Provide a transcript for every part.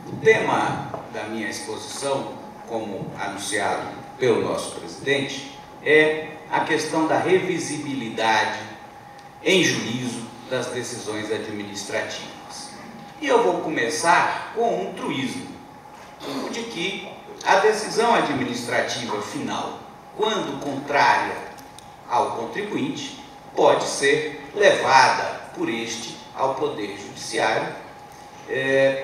O tema da minha exposição, como anunciado pelo nosso presidente, é a questão da revisibilidade em juízo das decisões administrativas. E eu vou começar com um truísmo, o de que a decisão administrativa final, quando contrária ao contribuinte, pode ser levada por este ao Poder Judiciário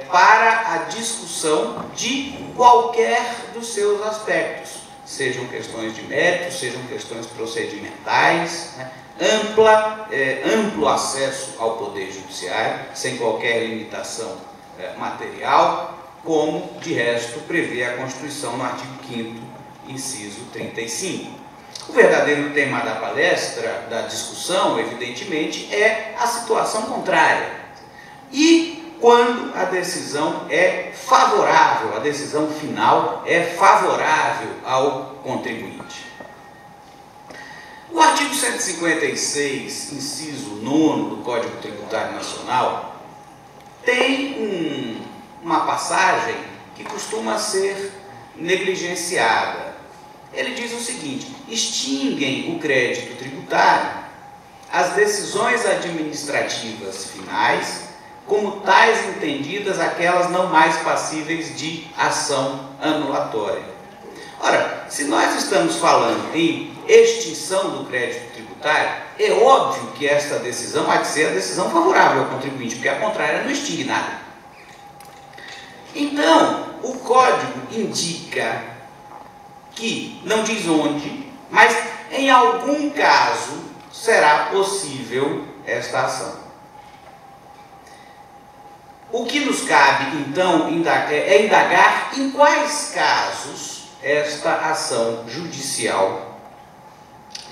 para a discussão de qualquer dos seus aspectos, sejam questões de mérito, sejam questões procedimentais, amplo acesso ao Poder Judiciário, sem qualquer limitação material, como, de resto, prevê a Constituição no artigo 5º, inciso 35. O verdadeiro tema da palestra, da discussão, evidentemente, é a situação contrária. E quando a decisão é favorável, a decisão final é favorável ao contribuinte. O artigo 156, inciso 9 do Código Tributário Nacional, tem uma passagem que costuma ser negligenciada. Ele diz o seguinte: extinguem o crédito tributário as decisões administrativas finais, como tais entendidas aquelas não mais passíveis de ação anulatória. Ora, se nós estamos falando em extinção do crédito tributário, é óbvio que esta decisão há de ser a decisão favorável ao contribuinte, porque a contrária não extingue nada. Então, o Código indica que, não diz onde, mas em algum caso será possível esta ação. O que nos cabe, então, é indagar em quais casos esta ação judicial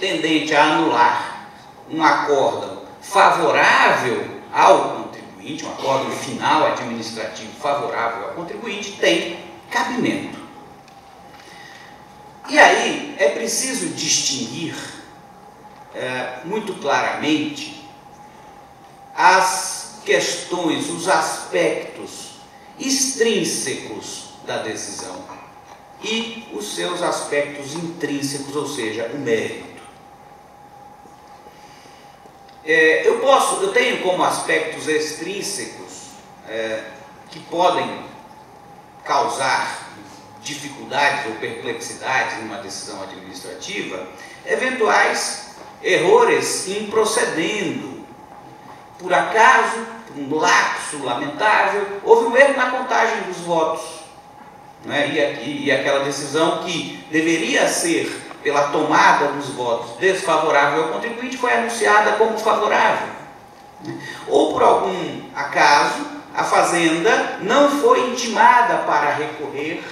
tendente a anular um acórdão favorável ao contribuinte, um acórdão final administrativo favorável ao contribuinte, tem cabimento. E aí é preciso distinguir muito claramente as questões, os aspectos extrínsecos da decisão e os seus aspectos intrínsecos, ou seja, o mérito. Eu tenho como aspectos extrínsecos que podem causar dificuldades ou perplexidades numa decisão administrativa, eventuais errores em procedendo. Por acaso, por um lapso lamentável, houve um erro na contagem dos votos, e aquela decisão que deveria ser pela tomada dos votos desfavorável ao contribuinte foi anunciada como favorável. Ou por algum acaso, a Fazenda não foi intimada para recorrer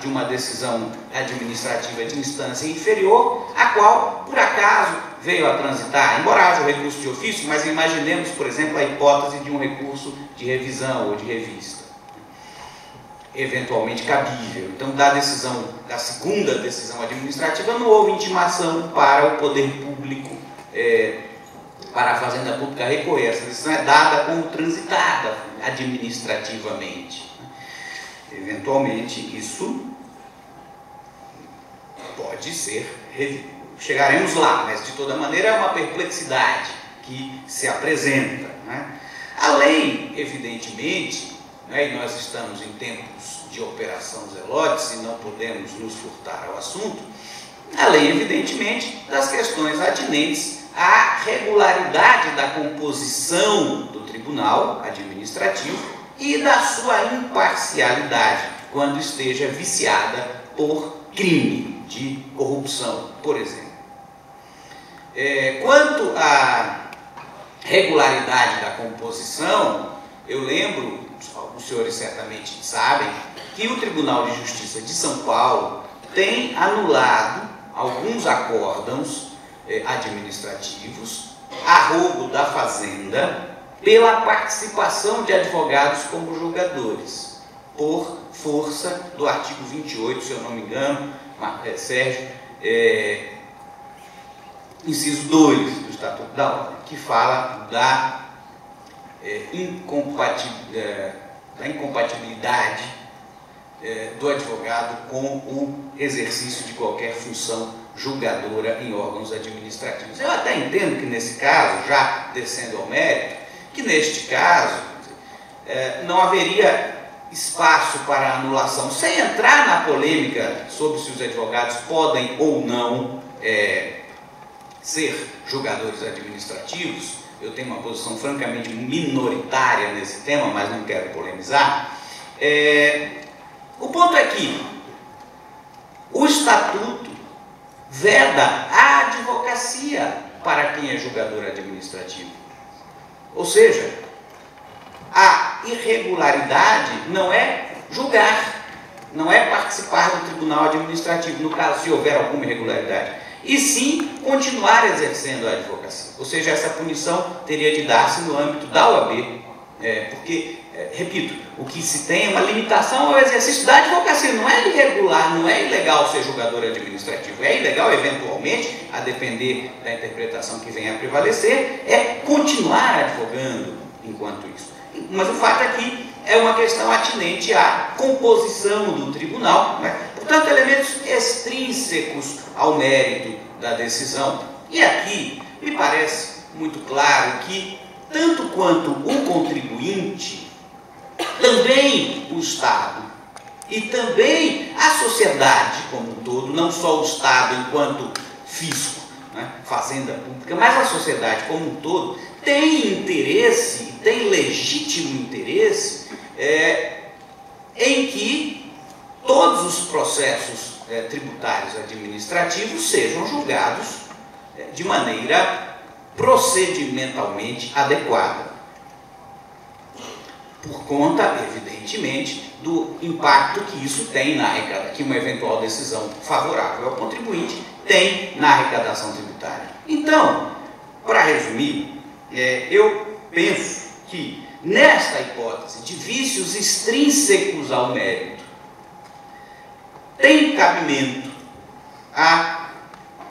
de uma decisão administrativa de instância inferior, a qual, por acaso, veio a transitar, embora haja o recurso de ofício, mas imaginemos, por exemplo, a hipótese de um recurso de revisão ou de revista, eventualmente cabível. Então, da segunda decisão administrativa, não houve intimação para o poder público, para a Fazenda Pública recorrer. Essa decisão é dada como transitada administrativamente. Eventualmente, isso pode ser revisto. Chegaremos lá, mas de toda maneira é uma perplexidade que se apresenta. Além, evidentemente, e nós estamos em tempos de Operação Zelotes e não podemos nos furtar ao assunto, além, evidentemente, das questões atinentes à regularidade da composição do tribunal administrativo e da sua imparcialidade, quando esteja viciada por crime de corrupção, por exemplo. Quanto à regularidade da composição, eu lembro, os senhores certamente sabem, que o Tribunal de Justiça de São Paulo tem anulado alguns acórdãos administrativos a rogo da Fazenda pela participação de advogados como julgadores, por força do artigo 28, se eu não me engano, Sérgio, inciso 2 do Estatuto da Ordem, que fala da da incompatibilidade do advogado com o exercício de qualquer função julgadora em órgãos administrativos. Eu até entendo que nesse caso, já descendo ao mérito, que neste caso não haveria espaço para anulação, sem entrar na polêmica sobre se os advogados podem ou não ser julgadores administrativos. Eu tenho uma posição francamente minoritária nesse tema, mas não quero polemizar. O ponto é que o Estatuto veda a advocacia para quem é julgador administrativo. Ou seja, a irregularidade não é julgar, não é participar do tribunal administrativo, no caso, se houver alguma irregularidade, e sim continuar exercendo a advocacia. Ou seja, essa punição teria de dar-se no âmbito da OAB, porque, repito, o que se tem é uma limitação ao exercício da advocacia. Não é irregular, não é ilegal ser julgador administrativo. É ilegal, eventualmente, a depender da interpretação que venha a prevalecer, é continuar advogando enquanto isso. Mas o fato é que é uma questão atinente à composição do tribunal, né? Portanto, elementos extrínsecos ao mérito da decisão. E aqui me parece muito claro que, tanto quanto o contribuinte, também o Estado e também a sociedade como um todo, não só o Estado enquanto fisco, né, fazenda pública, mas a sociedade como um todo, tem interesse, tem legítimo interesse em que todos os processos tributários administrativos sejam julgados de maneira procedimentalmente adequada, por conta, evidentemente, do impacto que isso tem na arrecadação, que uma eventual decisão favorável ao contribuinte tem na arrecadação tributária. Então, para resumir, eu penso que nesta hipótese de vícios extrínsecos ao mérito, tem cabimento a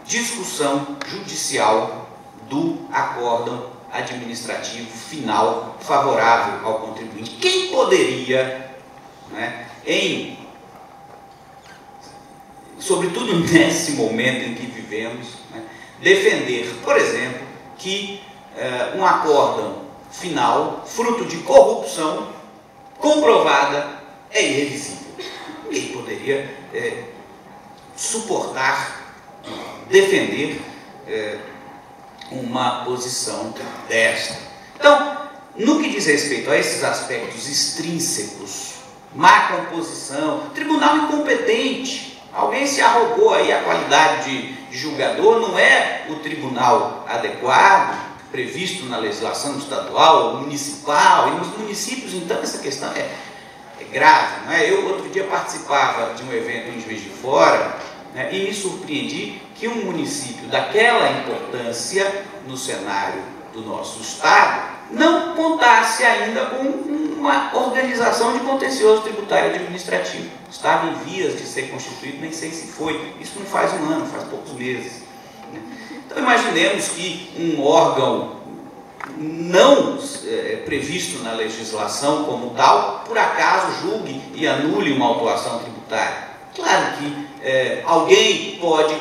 discussão judicial do acórdão administrativo final favorável ao contribuinte. Quem poderia, né, sobretudo nesse momento em que vivemos, né, defender, por exemplo, que um acórdão final, fruto de corrupção comprovada, é irrevisível? Ninguém poderia suportar, defender uma posição desta. Então, no que diz respeito a esses aspectos extrínsecos, má composição, tribunal incompetente, alguém se arrogou aí a qualidade de julgador, não é o tribunal adequado, previsto na legislação estadual, municipal, e nos municípios, então, essa questão é grave, não é? Eu, outro dia, participava de um evento em Juiz de Fora, né, e me surpreendi que um município daquela importância no cenário do nosso Estado não contasse ainda com uma organização de contencioso tributário administrativo. Estava em vias de ser constituído, nem sei se foi. Isso não faz um ano, faz poucos meses. Então, imaginemos que um órgão não previsto na legislação como tal, por acaso julgue e anule uma autuação tributária. Claro que alguém pode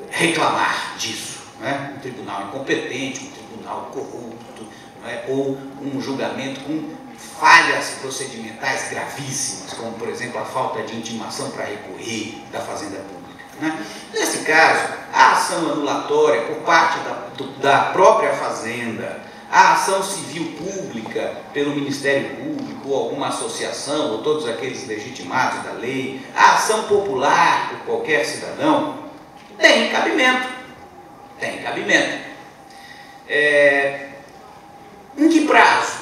reclamar disso, né? Um tribunal incompetente, um tribunal corrupto, né? Ou um julgamento com falhas procedimentais gravíssimas, como, por exemplo, a falta de intimação para recorrer da Fazenda Pública, né? Nesse caso, a ação anulatória por parte da própria Fazenda, a ação civil pública pelo Ministério Público, ou alguma associação, ou todos aqueles legitimados da lei, a ação popular por qualquer cidadão, tem cabimento. Tem cabimento. Em que prazo?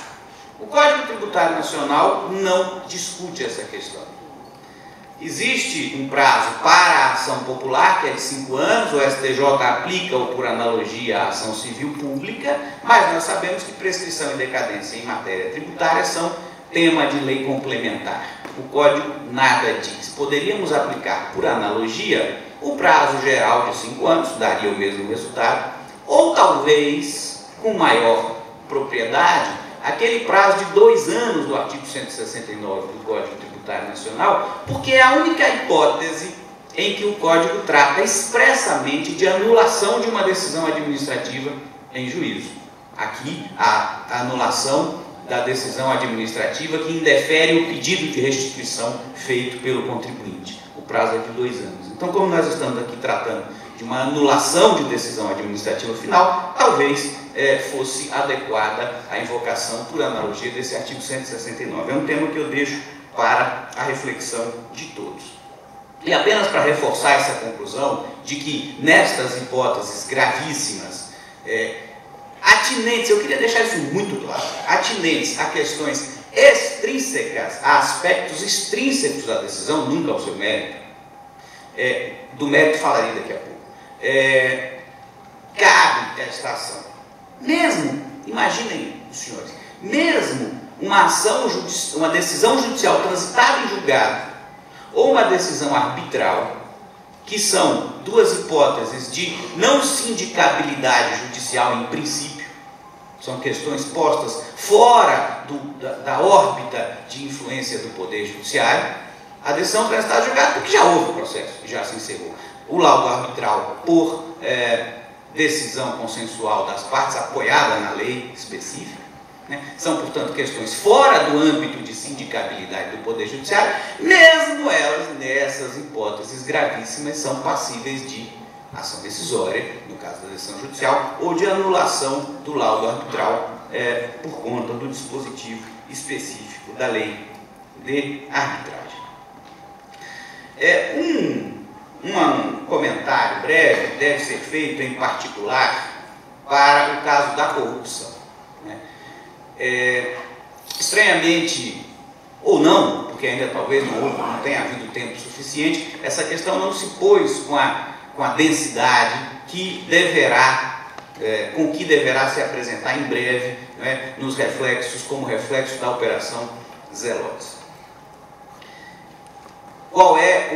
O Código Tributário Nacional não discute essa questão. Existe um prazo para a ação popular, que é de 5 anos, o STJ aplica-o por analogia à ação civil pública, mas nós sabemos que prescrição e decadência em matéria tributária são tema de lei complementar. O Código nada diz. Poderíamos aplicar por analogia o prazo geral de 5 anos, daria o mesmo resultado, ou talvez, com maior propriedade, aquele prazo de 2 anos do artigo 169 do Código Tributário Nacional, porque é a única hipótese em que o Código trata expressamente de anulação de uma decisão administrativa em juízo. Aqui, a anulação da decisão administrativa que indefere o pedido de restituição feito pelo contribuinte. O prazo é de 2 anos. Então, como nós estamos aqui tratando de uma anulação de decisão administrativa final, talvez fosse adequada a invocação, por analogia, desse artigo 169. É um tema que eu deixo para a reflexão de todos. E apenas para reforçar essa conclusão de que nestas hipóteses gravíssimas, atinentes, eu queria deixar isso muito claro, atinentes a questões extrínsecas, a aspectos extrínsecos da decisão, nunca ao seu mérito, do mérito falarei daqui a pouco, cabe esta ação. Mesmo, imaginem os senhores, mesmo uma decisão judicial transitada em julgado, ou uma decisão arbitral, que são duas hipóteses de não sindicabilidade judicial em princípio, são questões postas fora da órbita de influência do Poder Judiciário, a decisão transitada em julgado porque já houve o processo, já se encerrou. O laudo arbitral por decisão consensual das partes, apoiada na lei específica, são, portanto, questões fora do âmbito de sindicabilidade do Poder Judiciário, mesmo elas, nessas hipóteses gravíssimas, são passíveis de ação decisória, no caso da decisão judicial, ou de anulação do laudo arbitral por conta do dispositivo específico da lei de arbitragem. Um comentário breve deve ser feito, em particular, para o caso da corrupção. Estranhamente, ou não, porque ainda talvez não tenha havido tempo suficiente, essa questão não se pôs com a densidade que com que deverá se apresentar em breve, nos reflexos, como reflexo da Operação Zelotes. Qual é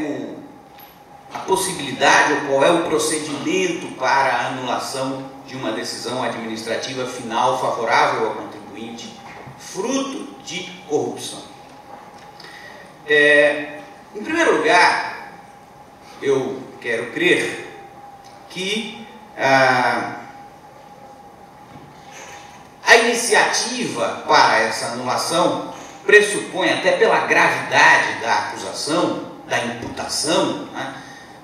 a possibilidade ou qual é o procedimento para a anulação de uma decisão administrativa final favorável ao contribuinte, fruto de corrupção? Em primeiro lugar, eu quero crer que a iniciativa para essa anulação pressupõe, até pela gravidade da acusação, da imputação,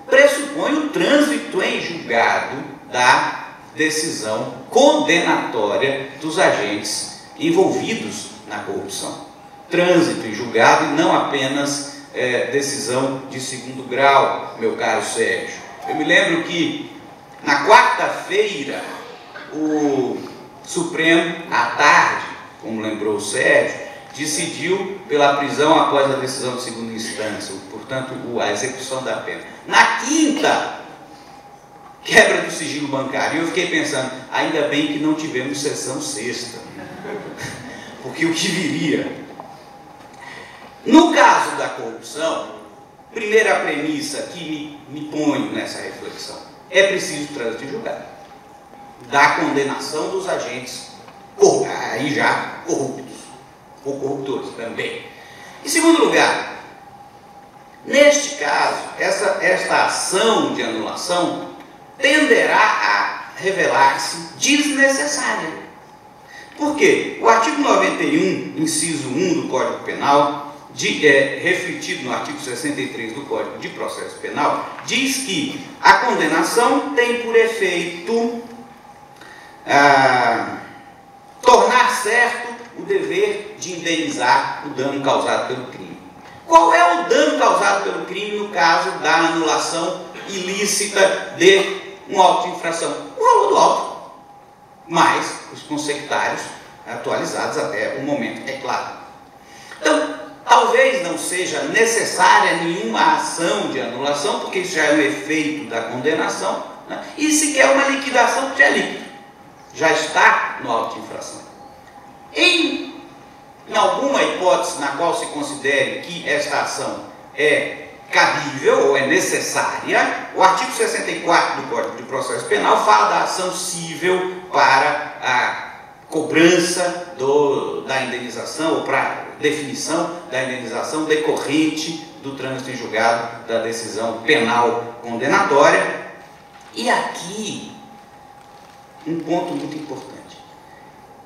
pressupõe o trânsito em julgado da decisão condenatória dos agentes envolvidos na corrupção. Trânsito em julgado e não apenas decisão de segundo grau, meu caro Sérgio. Eu me lembro que na quarta-feira o Supremo, à tarde, como lembrou o Sérgio, decidiu pela prisão após a decisão de segunda instância, portanto, a execução da pena. Na quinta, quebra do sigilo bancário. E eu fiquei pensando, ainda bem que não tivemos sessão sexta, porque o que viria? No caso da corrupção, primeira premissa que me ponho nessa reflexão, é preciso trânsito em julgado da condenação dos agentes, aí já corruptos, ou corruptores também. Em segundo lugar, neste caso, esta ação de anulação tenderá a revelar-se desnecessária. Por quê? O artigo 91, inciso 1 do Código Penal, refletido no artigo 63 do Código de Processo Penal, diz que a condenação tem por efeito tornar certo o dever de indenizar o dano causado pelo crime. Qual é o dano causado pelo crime no caso da anulação ilícita de um auto de infração? O valor do auto, mais os consectários atualizados até o momento, é claro. Então, talvez não seja necessária nenhuma ação de anulação, porque isso já é um efeito da condenação, e sequer uma liquidação, porque é líquido, já está no auto de infração. Em alguma hipótese na qual se considere que esta ação é cabível ou é necessária, o artigo 64 do Código de Processo Penal fala da ação cível para cobrança da indenização, ou para definição da indenização decorrente do trânsito em julgado da decisão penal condenatória. E aqui, um ponto muito importante.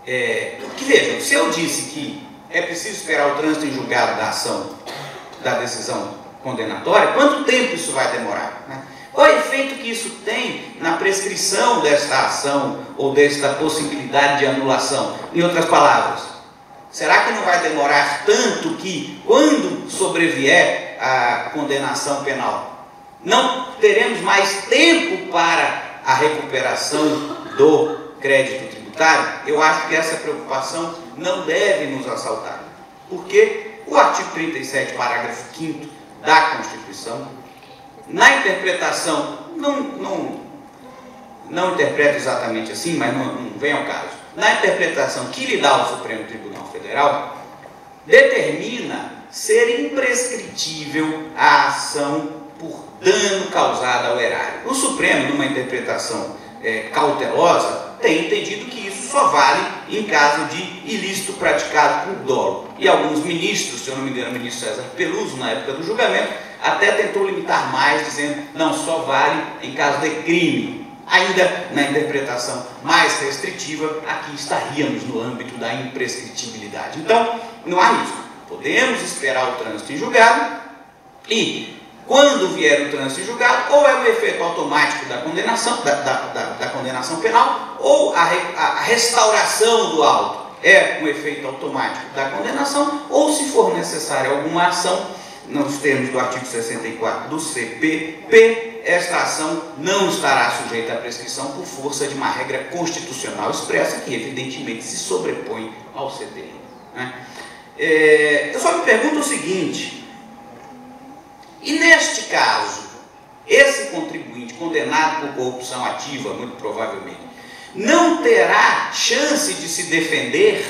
Que vejam, se eu disse que é preciso esperar o trânsito em julgado da ação, da decisão condenatória, quanto tempo isso vai demorar, né? Qual é o efeito que isso tem na prescrição desta ação ou desta possibilidade de anulação? Em outras palavras, será que não vai demorar tanto que, quando sobrevier a condenação penal, não teremos mais tempo para a recuperação do crédito tributário? Eu acho que essa preocupação não deve nos assaltar, porque o artigo 37, parágrafo 5º da Constituição, na interpretação, não interpreto exatamente assim, mas não vem ao caso, na interpretação que lhe dá o Supremo Tribunal Federal, determina ser imprescritível a ação por dano causado ao erário. O Supremo, numa interpretação cautelosa, tem entendido que isso só vale em caso de ilícito praticado por dolo. E alguns ministros, se eu não me engano, o ministro César Peluso, na época do julgamento, até tentou limitar mais, dizendo não, só vale em caso de crime. Ainda na interpretação mais restritiva, aqui estaríamos no âmbito da imprescritibilidade. Então, não há risco. Podemos esperar o trânsito em julgado e, quando vier o trânsito em julgado, ou é um efeito automático da condenação, da condenação penal, ou a restauração do auto é um efeito automático da condenação, ou, se for necessária alguma ação, nos termos do artigo 64 do CPP, esta ação não estará sujeita à prescrição por força de uma regra constitucional expressa que, evidentemente, se sobrepõe ao CTI, né? Eu só me pergunto o seguinte: e neste caso, esse contribuinte condenado por corrupção ativa, muito provavelmente, não terá chance de se defender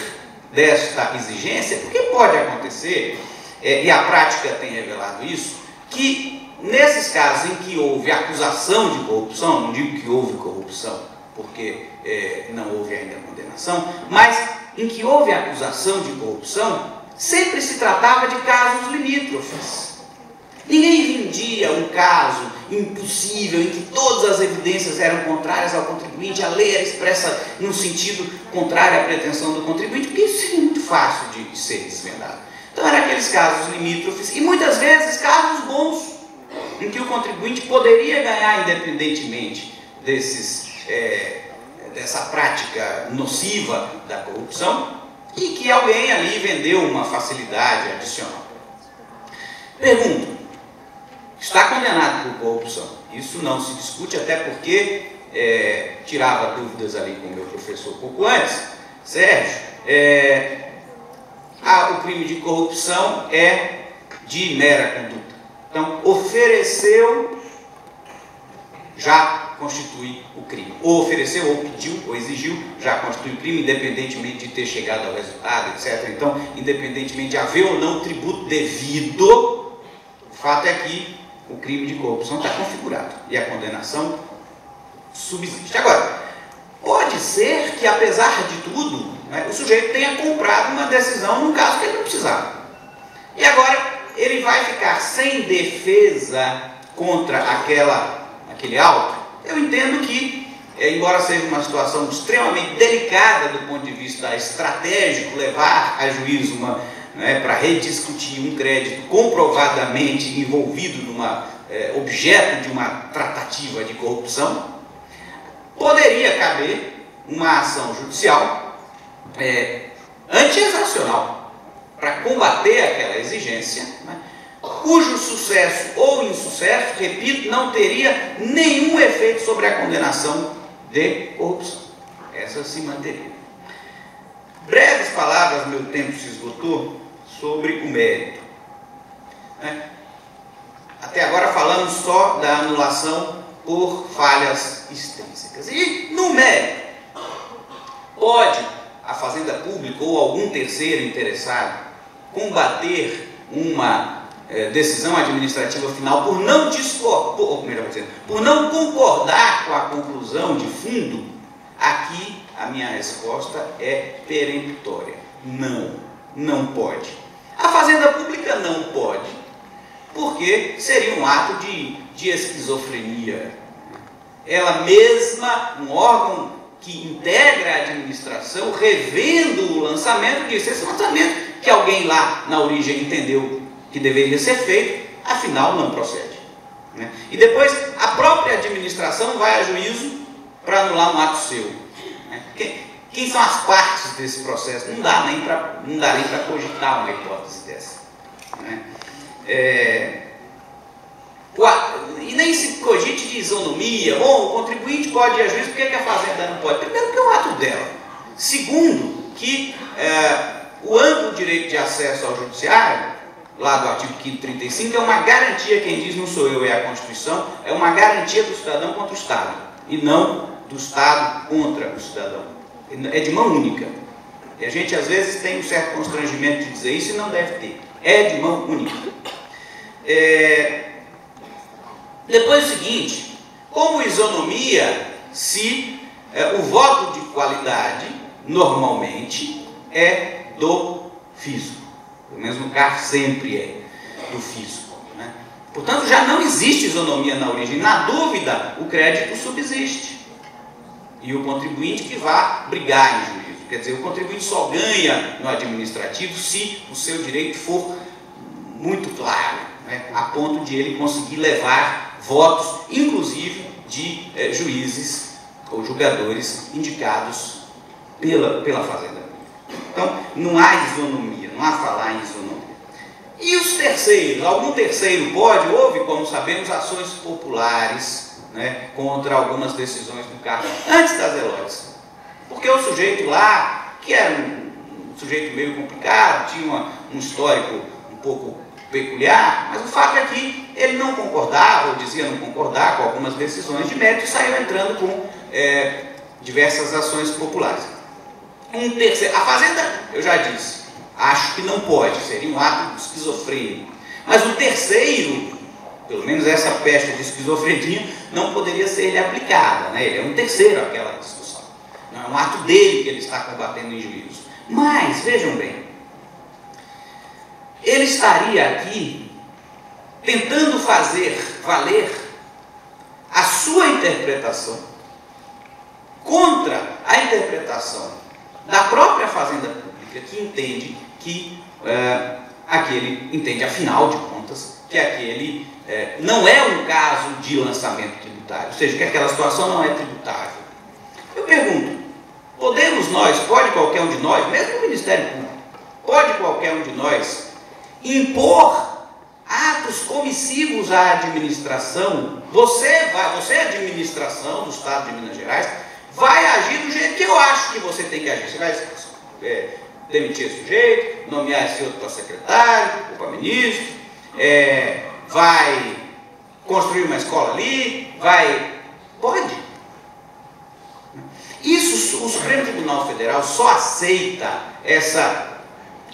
desta exigência? Porque pode acontecer, e a prática tem revelado isso, que nesses casos em que houve acusação de corrupção, não digo que houve corrupção, porque não houve ainda condenação, mas em que houve acusação de corrupção, sempre se tratava de casos limítrofes. Ninguém vendia um caso impossível, em que todas as evidências eram contrárias ao contribuinte, a lei era expressa no sentido contrário à pretensão do contribuinte, porque isso seria muito fácil de ser desvendado. Então eram aqueles casos limítrofes, e muitas vezes casos bons, em que o contribuinte poderia ganhar independentemente dessa prática nociva da corrupção, e que alguém ali vendeu uma facilidade adicional. Pergunto: está condenado por corrupção? Isso não se discute, até porque tirava dúvidas ali com o meu professor pouco antes, Sérgio. O crime de corrupção é de mera conduta. Então, ofereceu, já constitui o crime. Ou ofereceu, ou pediu, ou exigiu, já constitui o crime, independentemente de ter chegado ao resultado, etc. Então, independentemente de haver ou não tributo devido, o fato é que o crime de corrupção está configurado e a condenação subsiste. Agora, pode ser que, apesar de tudo, o sujeito tenha comprado uma decisão num caso que ele não precisava. E agora ele vai ficar sem defesa contra aquele auto. Eu entendo que, embora seja uma situação extremamente delicada do ponto de vista estratégico, levar a juízo para rediscutir um crédito comprovadamente envolvido objeto de uma tratativa de corrupção, poderia caber uma ação judicial anti-exacional para combater aquela exigência, cujo sucesso ou insucesso, repito, não teria nenhum efeito sobre a condenação de corrupção. Essa se manteria. Breves palavras, meu tempo se esgotou, sobre o mérito. Até agora falamos só da anulação por falhas extrínsecas. E no mérito, pode a Fazenda Pública ou algum terceiro interessado combater uma decisão administrativa final por não concordar com a conclusão de fundo? Aqui a minha resposta é peremptória. Não, não pode. A fazenda pública não pode, porque seria um ato de esquizofrenia. Ela mesma, um órgão que integra a administração, revendo o lançamento, disse: esse lançamento que alguém lá na origem entendeu que deveria ser feito, afinal não procede. Né? E depois a própria administração vai a juízo para anular um ato seu. Né? Quem são as partes desse processo? Não dá nem para cogitar uma hipótese dessa. Né? E nem se cogite de isonomia. Bom, o contribuinte pode ir a juízo, por que a fazenda não pode? Primeiro, que é um ato dela. Segundo, que o amplo direito de acesso ao judiciário, lá do artigo 5º 35, é uma garantia, quem diz não sou eu, é a Constituição, é uma garantia do cidadão contra o Estado, e não do Estado contra o cidadão. É de mão única. E a gente, às vezes, tem um certo constrangimento de dizer isso e não deve ter. É de mão única. Depois o seguinte, como isonomia, se o voto de qualidade, normalmente, é do físico. Pelo menos no CARF sempre é do físico. Né? Portanto, já não existe isonomia na origem. Na dúvida, o crédito subsiste. E o contribuinte que vá brigar em juízo. Quer dizer, o contribuinte só ganha no administrativo se o seu direito for muito claro, né? A ponto de ele conseguir levar votos, inclusive de juízes ou julgadores indicados pela Fazenda. Então, não há isonomia, não há falar em isonomia. E os terceiros? Algum terceiro pode? Houve, como sabemos, ações populares, né, contra algumas decisões do CARF antes das Elotes. Porque o sujeito lá, que era um sujeito meio complicado, tinha um histórico um pouco peculiar, mas o fato é que ele não concordava, ou dizia não concordar com algumas decisões de mérito e saiu entrando com diversas ações populares. Um terceiro, a Fazenda, eu já disse, acho que não pode, seria um ato esquizofrênico. Mas o terceiro, pelo menos essa peste de esquizofrenia, não poderia ser aplicada, né? Ele é um terceiro àquela discussão. Não é um ato dele que ele está combatendo em juízo. Mas, vejam bem, ele estaria aqui tentando fazer valer a sua interpretação contra a interpretação da própria Fazenda Pública, que entende que afinal de contas, que aquele não é um caso de lançamento tributário, ou seja, que aquela situação não é tributável. Eu pergunto, pode qualquer um de nós, mesmo o Ministério Público, pode qualquer um de nós impor atos comissivos à administração? Você é administração do Estado de Minas Gerais, vai agir do jeito que eu acho que você tem que agir. Você vai demitir esse sujeito, nomear esse outro para secretário, ou para ministro, vai construir uma escola ali, pode. Isso, o Supremo Tribunal Federal só aceita essa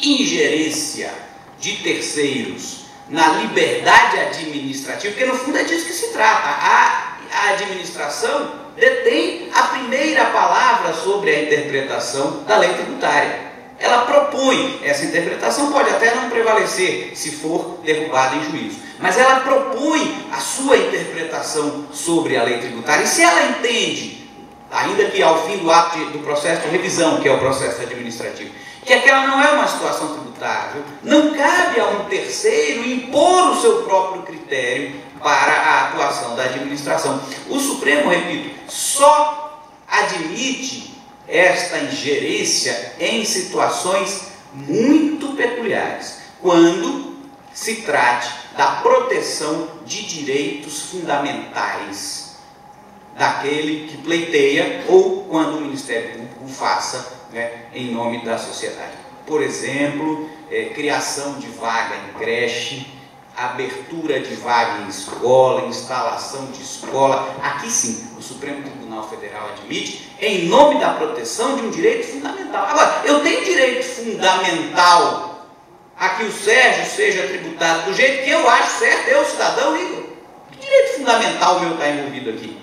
ingerência de terceiros na liberdade administrativa, porque no fundo é disso que se trata. A administração detém a primeira palavra sobre a interpretação da lei tributária. Ela propõe, essa interpretação pode até não prevalecer se for derrubada em juízo, mas ela propõe a sua interpretação sobre a lei tributária. E se ela entende, ainda que ao fim do ato do processo de revisão, que é o processo administrativo, que aquela não é uma situação tributável, não cabe a um terceiro impor o seu próprio critério para a atuação da administração. O Supremo, repito, só admite esta ingerência em situações muito peculiares, quando se trate da proteção de direitos fundamentais daquele que pleiteia, ou quando o Ministério Público o faça, né, em nome da sociedade. Por exemplo, criação de vaga em creche, abertura de vaga em escola, instalação de escola. Aqui sim, o Supremo Tribunal Federal admite, em nome da proteção de um direito fundamental. Agora, eu tenho direito fundamental a que o Sérgio seja tributado do jeito que eu acho certo, eu, cidadão, Igor. Que direito fundamental meu está envolvido aqui?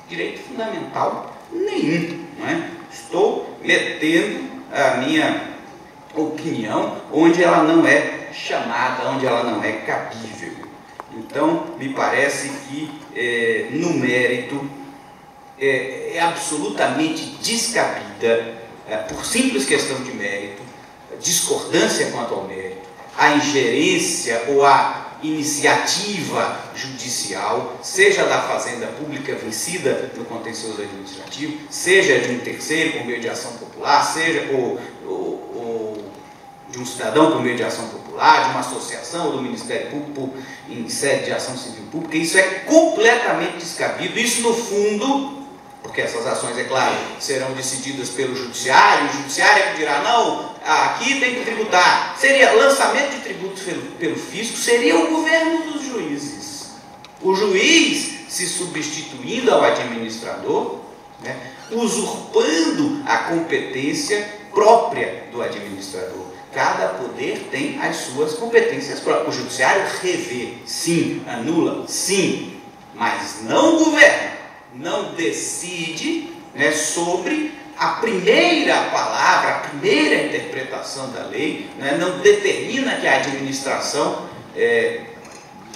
Direito fundamental nenhum. Não é? Estou metendo a minha opinião onde ela não é chamada, onde ela não é cabível. Então, me parece que, no mérito, é absolutamente descabida, por simples questão de mérito, discordância quanto ao mérito, a ingerência ou a iniciativa judicial, seja da fazenda pública vencida no contencioso administrativo, seja de um terceiro por meio de ação popular, seja de um cidadão por meio de ação popular, de uma associação ou do Ministério Público em sede de ação civil pública. Isso é completamente descabido. Isso, no fundo, porque essas ações, é claro, serão decididas pelo judiciário, o judiciário é que dirá, não, aqui tem que tributar. Seria lançamento de tributos pelo fisco, seria o governo dos juízes. O juiz se substituindo ao administrador, né, usurpando a competência própria do administrador. Cada poder tem as suas competências próprias. O judiciário revê, sim, anula, sim, mas não governa, não decide, né, sobre a primeira palavra, a primeira interpretação da lei, né, não determina que a administração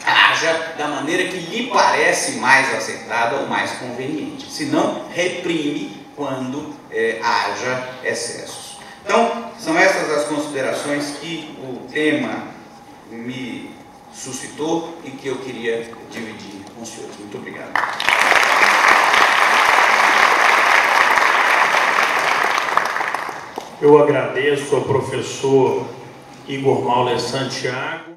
haja da maneira que lhe parece mais aceitada ou mais conveniente, senão reprime quando haja excessos. Então, são essas as considerações que o tema me suscitou e que eu queria dividir com os senhores. Muito obrigado. Eu agradeço ao professor Igor Mauler Santiago.